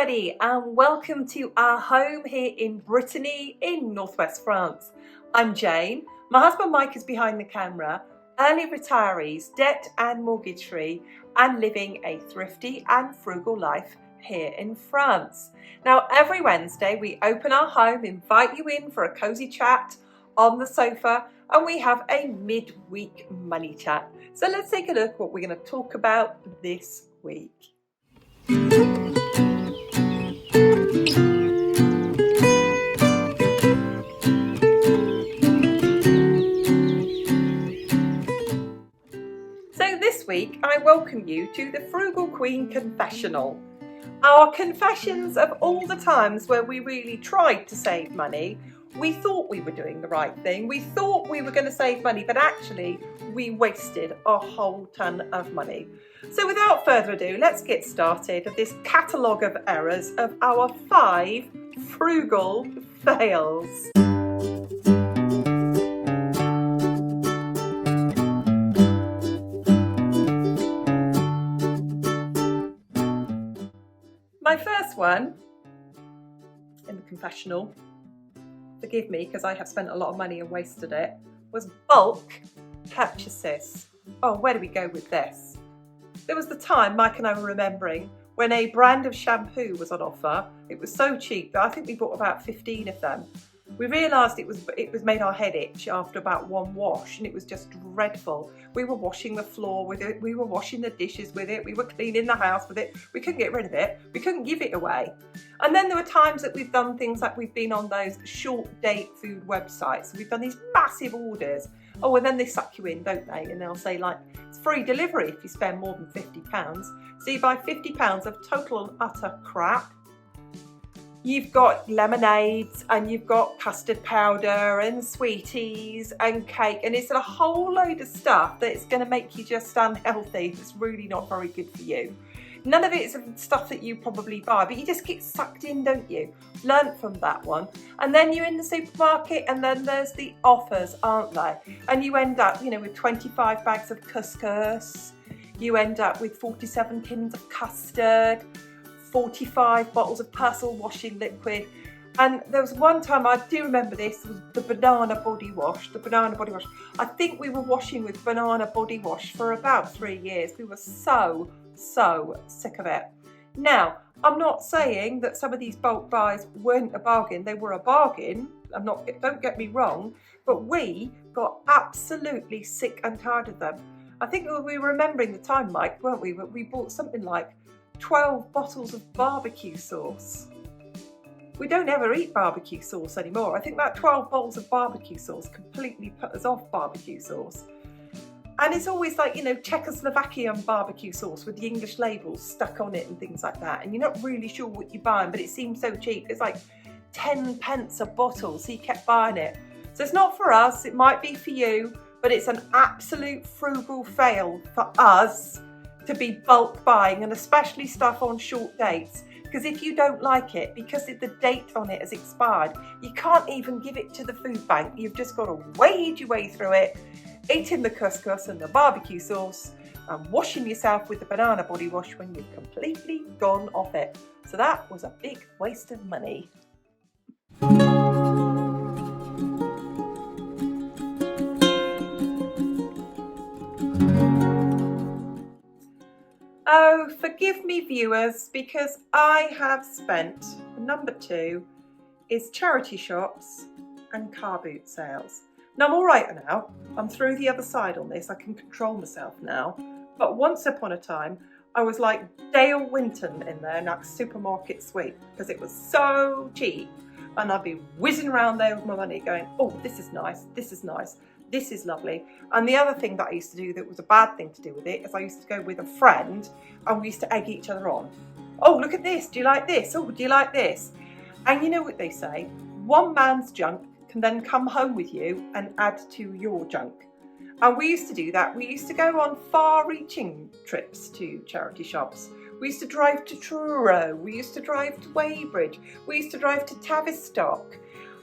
everybody, and welcome to our home here in Brittany in northwest France. I'm Jane, my husband Mike is behind the camera, early retirees, debt and mortgage free, and living a thrifty and frugal life here in France. Now every Wednesday we open our home, invite you in for a cozy chat on the sofa, and we have a midweek money chat. So let's take a look at what we're going to talk about this week. So this week I welcome you to the Frugal Queen Confessional. Our confessions of all the times where we really tried to save money. We thought we were doing the right thing. We thought we were going to save money, but actually we wasted a whole ton of money. So without further ado, let's get started with this catalogue of errors of our 5 frugal fails. My first one in the confessional, forgive me because I have spent a lot of money and wasted it, was bulk purchases. Oh, where do we go with this? There was the time Mike and I were remembering when a brand of shampoo was on offer. It was so cheap that I think we bought about 15 of them. We realised it was made our head itch after about one wash, and it was just dreadful. We were washing the floor with it, we were washing the dishes with it, we were cleaning the house with it. We couldn't get rid of it, we couldn't give it away. And then there were times that we've done things like we've been on those short date food websites, and we've done these massive orders. Oh, and then they suck you in, don't they? And they'll say like, it's free delivery if you spend more than £50. So you buy £50 of total and utter crap. You've got lemonades and you've got custard powder and sweeties and cake, and it's a whole load of stuff that's going to make you just unhealthy. It's really not very good for you. None of it is stuff that you probably buy, but you just get sucked in, don't you? Learn from that one. And then you're in the supermarket and then there's the offers, aren't they? And you end up, with 25 bags of couscous. You end up with 47 tins of custard, 45 bottles of Persil washing liquid. And there was one time, I do remember this, was the banana body wash. I think we were washing with banana body wash for about 3 years. We were so sick of it. Now, I'm not saying that some of these bulk buys weren't a bargain. They were a bargain. Don't get me wrong, but we got absolutely sick and tired of them. I think we were remembering the time, Mike, weren't we? We bought something like 12 bottles of barbecue sauce. We don't ever eat barbecue sauce anymore. I think that 12 bottles of barbecue sauce completely put us off barbecue sauce. And it's always like, Czechoslovakian barbecue sauce with the English labels stuck on it and things like that. And you're not really sure what you're buying, but it seems so cheap. It's like 10 pence a bottle, so you kept buying it. So it's not for us, it might be for you, but it's an absolute frugal fail for us to be bulk buying, and especially stuff on short dates. Because if you don't like it, because the date on it has expired, you can't even give it to the food bank. You've just got to wade your way through it, eating the couscous and the barbecue sauce, and washing yourself with the banana body wash when you've completely gone off it. So that was a big waste of money. Oh, forgive me viewers, because I have spent, number 2 is charity shops and car boot sales. Now I'm all right now, I'm through the other side on this, I can control myself now. But once upon a time, I was like Dale Winton in there in that supermarket suite, because it was so cheap. And I'd be whizzing around there with my money going, oh, this is nice, this is nice, this is lovely. And the other thing that I used to do that was a bad thing to do with it is I used to go with a friend and we used to egg each other on. Oh, look at this, do you like this? Oh, do you like this? And you know what they say, one man's junk can then come home with you and add to your junk. And we used to do that. We used to go on far-reaching trips to charity shops. We used to drive to Truro, we used to drive to Weybridge, we used to drive to Tavistock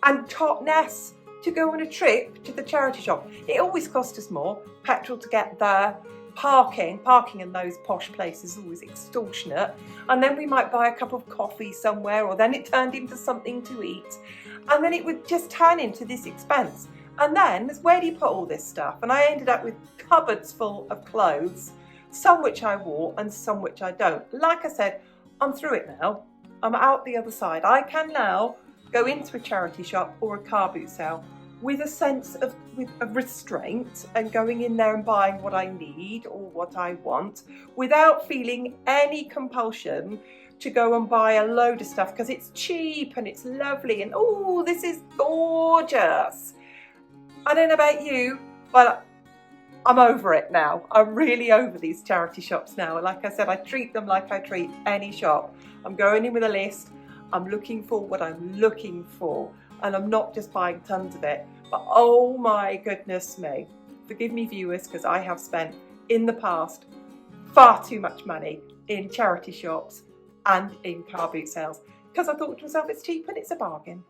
and Totnes to go on a trip to the charity shop. It always cost us more, petrol to get there, Parking in those posh places is always extortionate. And then we might buy a cup of coffee somewhere, or then it turned into something to eat. And then it would just turn into this expense. And then, where do you put all this stuff? And I ended up with cupboards full of clothes, some which I wore and some which I don't. Like I said, I'm through it now. I'm out the other side. I can now go into a charity shop or a car boot sale with a sense of restraint and going in there and buying what I need or what I want without feeling any compulsion to go and buy a load of stuff because it's cheap and it's lovely and oh, this is gorgeous. I don't know about you, but I'm over it now. I'm really over these charity shops now. Like I said, I treat them like I treat any shop. I'm going in with a list. I'm looking for what I'm looking for. And I'm not just buying tons of it. But oh my goodness me. Forgive me, viewers, because I have spent in the past far too much money in charity shops and in car boot sales. Because I thought to myself, it's cheap and it's a bargain.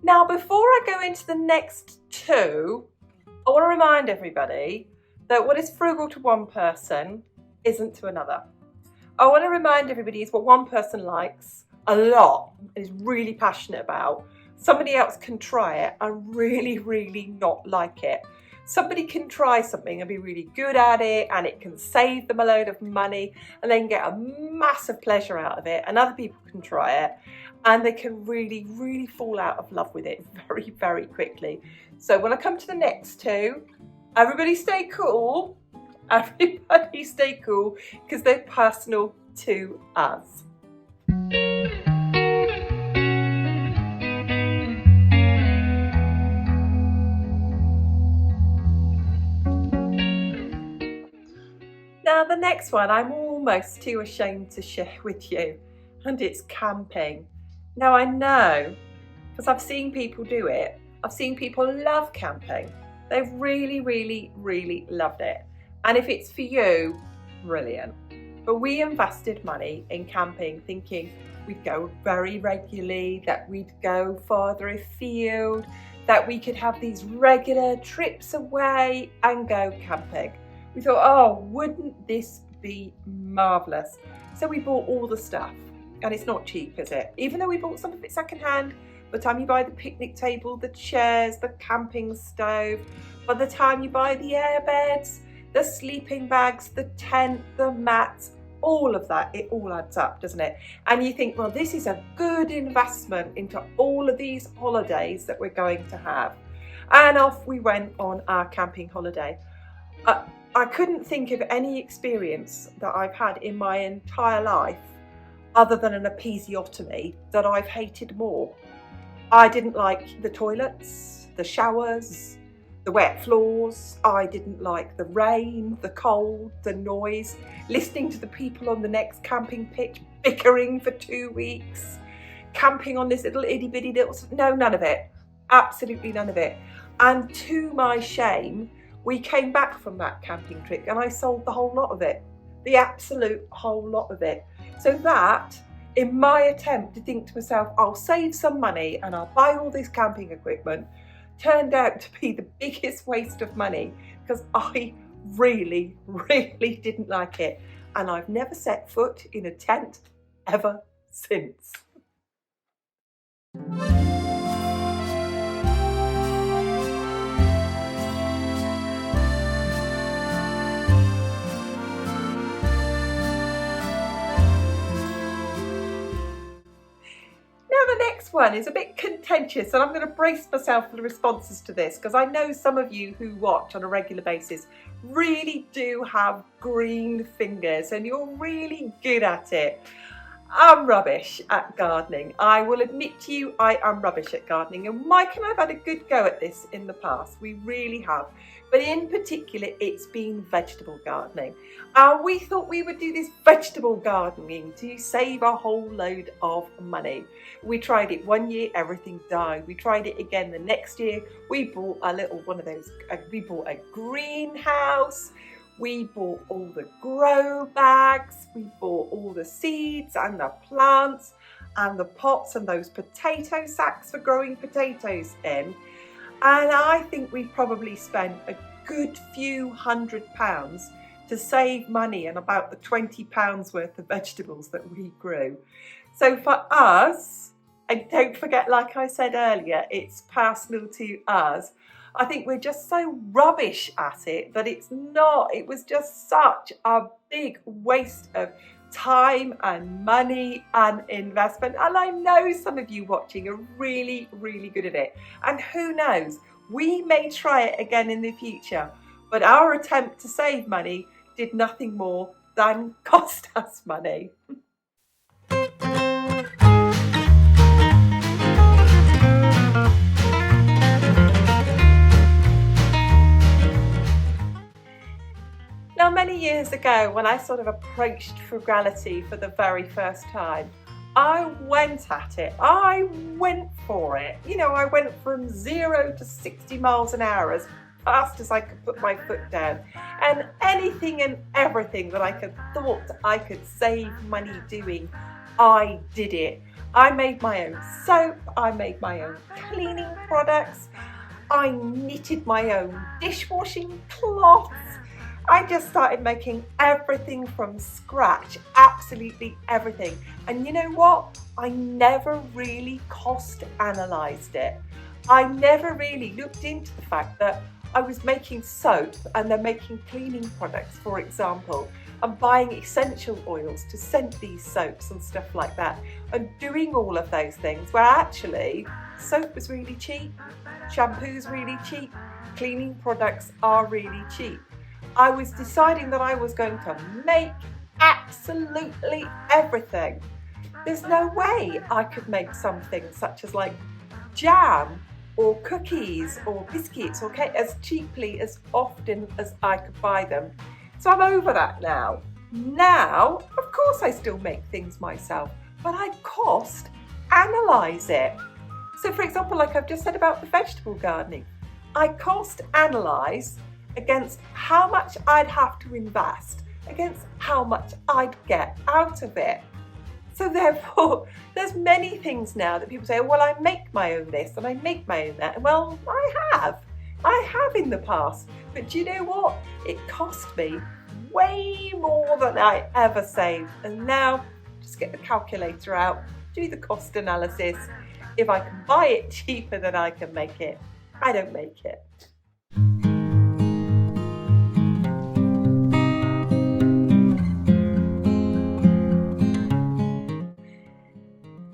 Now, before I go into the next two, I want to remind everybody that what is frugal to one person isn't to another. I want to remind everybody is what one person likes a lot and is really passionate about. Somebody else can try it and really, really not like it. Somebody can try something and be really good at it and it can save them a load of money and they can get a massive pleasure out of it, and other people can try it and they can really, really fall out of love with it very, very quickly. So when I come to the next two, everybody stay cool. Everybody stay cool because they're personal to us. Now the next one I'm almost too ashamed to share with you, and it's camping. Now I know, because I've seen people do it, I've seen people love camping. They've really, really, really loved it. And if it's for you, brilliant. But we invested money in camping thinking we'd go very regularly, that we'd go farther afield, that we could have these regular trips away and go camping. We thought, oh, wouldn't this be marvellous? So we bought all the stuff, and it's not cheap, is it? Even though we bought some of it secondhand, by the time you buy the picnic table, the chairs, the camping stove, by the time you buy the air beds, the sleeping bags, the tent, the mats, all of that, it all adds up, doesn't it? And you think, well, this is a good investment into all of these holidays that we're going to have. And off we went on our camping holiday. I couldn't think of any experience that I've had in my entire life other than an episiotomy that I've hated more. I didn't like the toilets, the showers, the wet floors. I didn't like the rain, the cold, the noise, listening to the people on the next camping pitch bickering for 2 weeks, camping on this little itty bitty little, no, none of it, absolutely none of it. And to my shame, we came back from that camping trip and I sold the whole lot of it, the absolute whole lot of it. So that, in my attempt to think to myself, I'll save some money and I'll buy all this camping equipment, turned out to be the biggest waste of money because I really, really didn't like it. And I've never set foot in a tent ever since. Now the next one is a bit contentious and I'm going to brace myself for the responses to this because I know some of you who watch on a regular basis really do have green fingers and you're really good at it. I'm rubbish at gardening. I will admit to you I am rubbish at gardening, and Mike and I have had a good go at this in the past. We really have. But in particular, it's been vegetable gardening. We thought we would do this vegetable gardening to save a whole load of money. We tried it one year, everything died. We tried it again the next year. We bought a little one of those, we bought a greenhouse. We bought all the grow bags, we bought all the seeds and the plants and the pots and those potato sacks for growing potatoes in. And I think we probably spent a good few £100 to save money on about the £20 worth of vegetables that we grew. So for us, and don't forget, like I said earlier, it's personal to us. I think we're just so rubbish at it that it was just such a big waste of time and money and investment. And I know some of you watching are really, really good at it. And who knows, we may try it again in the future, but our attempt to save money did nothing more than cost us money. Now, many years ago, when I sort of approached frugality for the very first time, I went at it. I went for it. You know, I went from 0 to 60 miles an hour as fast as I could put my foot down. And anything and everything that I thought I could save money doing, I did it. I made my own soap. I made my own cleaning products. I knitted my own dishwashing cloths. I just started making everything from scratch, absolutely everything. And you know what? I never really cost analysed it. I never really looked into the fact that I was making soap and then making cleaning products, for example, and buying essential oils to scent these soaps and stuff like that, and doing all of those things where actually soap was really cheap, shampoo's really cheap, cleaning products are really cheap. I was deciding that I was going to make absolutely everything. There's no way I could make something such as like jam or cookies or biscuits or cake as cheaply as often as I could buy them. So I'm over that now. Now, of course I still make things myself, but I cost analyse it. So for example, like I've just said about the vegetable gardening, I cost analyse against how much I'd have to invest, against how much I'd get out of it. So therefore, there's many things now that people say, well, I make my own this and I make my own that. And well, I have in the past. But do you know what? It cost me way more than I ever saved. And now, just get the calculator out, do the cost analysis. If I can buy it cheaper than I can make it, I don't make it.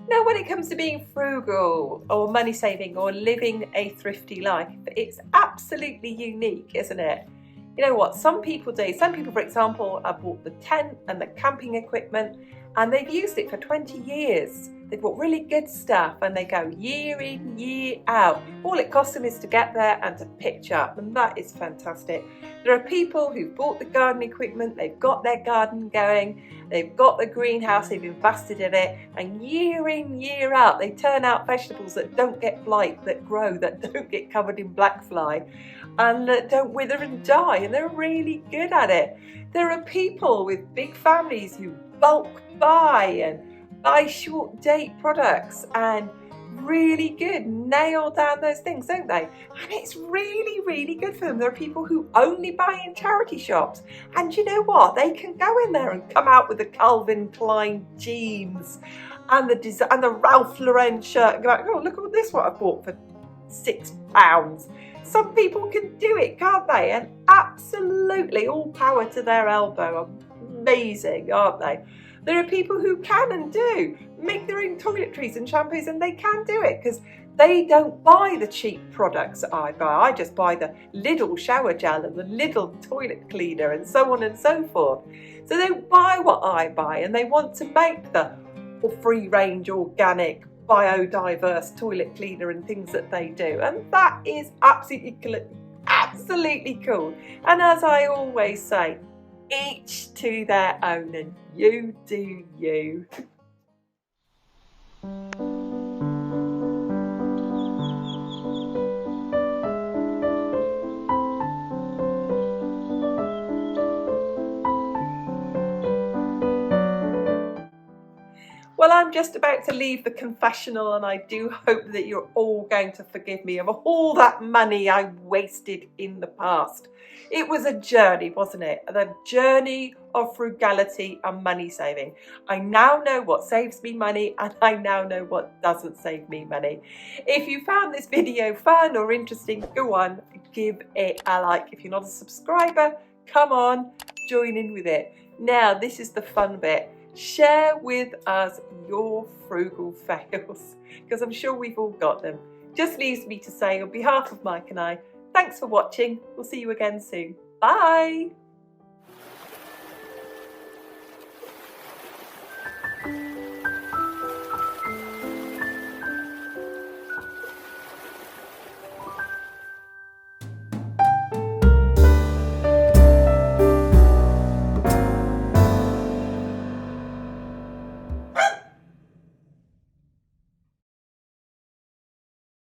Now, when it comes to being frugal or money saving or living a thrifty life, it's absolutely unique, isn't it? You know what some people do? Some people, for example, have bought the tent and the camping equipment and they've used it for 20 years. They've bought really good stuff and they go year in, year out. All it costs them is to get there and to pitch up, and that is fantastic. There are people who've bought the garden equipment, they've got their garden going, they've got the greenhouse, they've invested in it, and year in, year out, they turn out vegetables that don't get blight, that grow, that don't get covered in black fly, and that don't wither and die, and they're really good at it. There are people with big families who bulk buy and buy short date products and really good, nail down those things, don't they? And it's really, really good for them. There are people who only buy in charity shops, and you know what? They can go in there and come out with the Calvin Klein jeans and the Ralph Lauren shirt and go like, oh, look at this, what I bought for £6. Some people can do it, can't they? And absolutely all power to their elbow. Amazing, aren't they? There are people who can and do make their own toiletries and shampoos, and they can do it because they don't buy the cheap products that I buy. I just buy the Lidl shower gel and the Lidl toilet cleaner and so on and so forth. So they don't buy what I buy, and they want to make the free range, organic, biodiverse toilet cleaner and things that they do. And that is absolutely cool. And as I always say, each to their own, and you do you. Well, I'm just about to leave the confessional, and I do hope that you're all going to forgive me of all that money I wasted in the past. It was a journey, wasn't it? The journey of frugality and money saving. I now know what saves me money, and I now know what doesn't save me money. If you found this video fun or interesting, go on, give it a like. If you're not a subscriber, come on, join in with it. Now, this is the fun bit. Share with us your frugal fails, because I'm sure we've all got them. Just leaves me to say, on behalf of Mike and I, thanks for watching. We'll see you again soon. Bye.